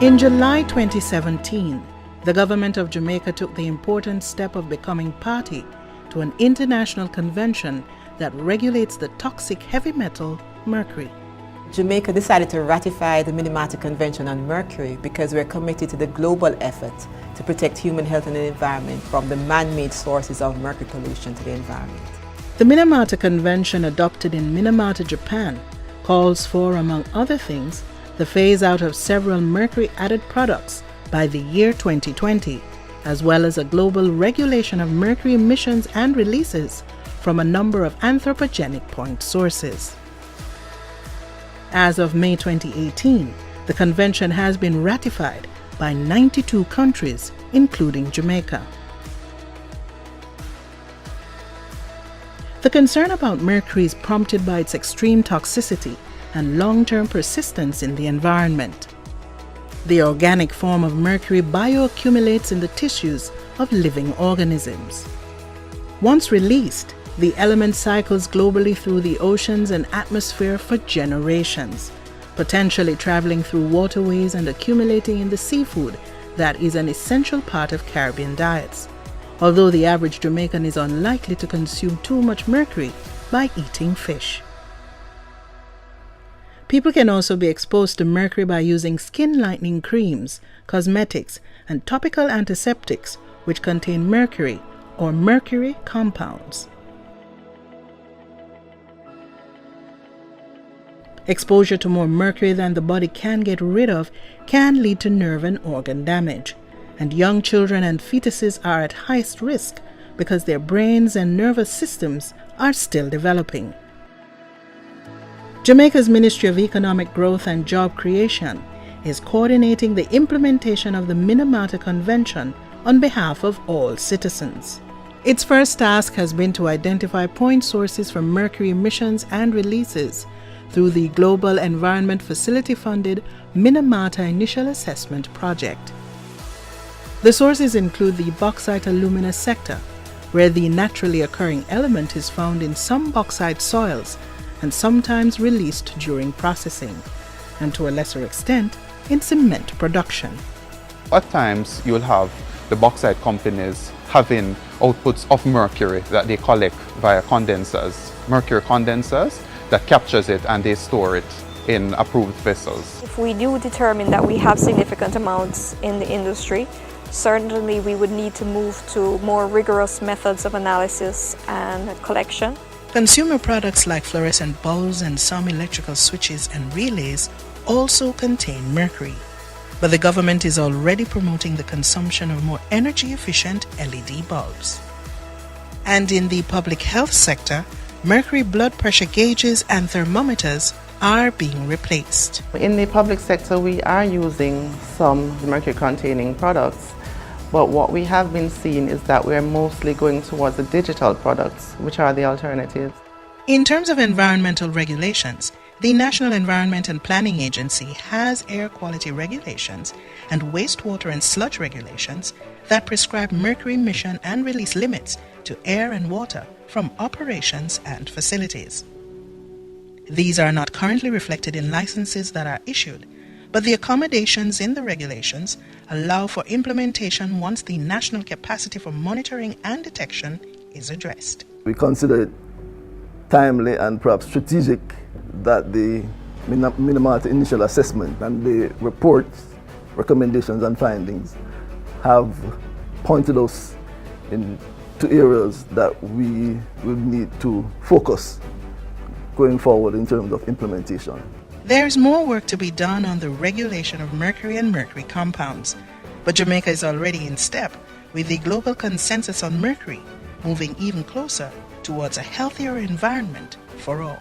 In July 2017, the government of Jamaica took the important step of becoming party to an international convention that regulates the toxic heavy metal mercury. Jamaica decided to ratify the Minamata Convention on mercury because we're committed to the global effort to protect human health and the environment from the man-made sources of mercury pollution to the environment. The Minamata Convention, adopted in Minamata, Japan, calls for, among other things, the phase-out of several mercury-added products by the year 2020, as well as a global regulation of mercury emissions and releases from a number of anthropogenic point sources. As of May 2018, the convention has been ratified by 92 countries, including Jamaica. The concern about mercury is prompted by its extreme toxicity and long-term persistence in the environment. The organic form of mercury bioaccumulates in the tissues of living organisms. Once released, the element cycles globally through the oceans and atmosphere for generations, potentially traveling through waterways and accumulating in the seafood that is an essential part of Caribbean diets, although the average Jamaican is unlikely to consume too much mercury by eating fish. People can also be exposed to mercury by using skin lightening creams, cosmetics, and topical antiseptics which contain mercury or mercury compounds. Exposure to more mercury than the body can get rid of can lead to nerve and organ damage, and young children and fetuses are at highest risk because their brains and nervous systems are still developing. Jamaica's Ministry of Economic Growth and Job Creation is coordinating the implementation of the Minamata Convention on behalf of all citizens. Its first task has been to identify point sources for mercury emissions and releases through the Global Environment Facility-funded Minamata Initial Assessment project. The sources include the bauxite alumina sector, where the naturally occurring element is found in some bauxite soils and sometimes released during processing, and to a lesser extent in cement production. At times you'll have the bauxite companies having outputs of mercury that they collect via condensers, mercury condensers, that captures it and they store it in approved vessels. If we do determine that we have significant amounts in the industry, certainly we would need to move to more rigorous methods of analysis and collection. Consumer products like fluorescent bulbs and some electrical switches and relays also contain mercury, but the government is already promoting the consumption of more energy-efficient LED bulbs. And in the public health sector, mercury blood pressure gauges and thermometers are being replaced. In the public sector, we are using some mercury-containing products, but what we have been seeing is that we're mostly going towards the digital products, which are the alternatives. In terms of environmental regulations, the National Environment and Planning Agency has air quality regulations and wastewater and sludge regulations that prescribe mercury emission and release limits to air and water from operations and facilities. These are not currently reflected in licenses that are issued, but the accommodations in the regulations allow for implementation once the national capacity for monitoring and detection is addressed. We consider it timely and perhaps strategic that the Minamata Initial Assessment and the reports, recommendations and findings have pointed us into areas that we will need to focus going forward in terms of implementation. There's more work to be done on the regulation of mercury and mercury compounds, but Jamaica is already in step with the global consensus on mercury, moving even closer towards a healthier environment for all.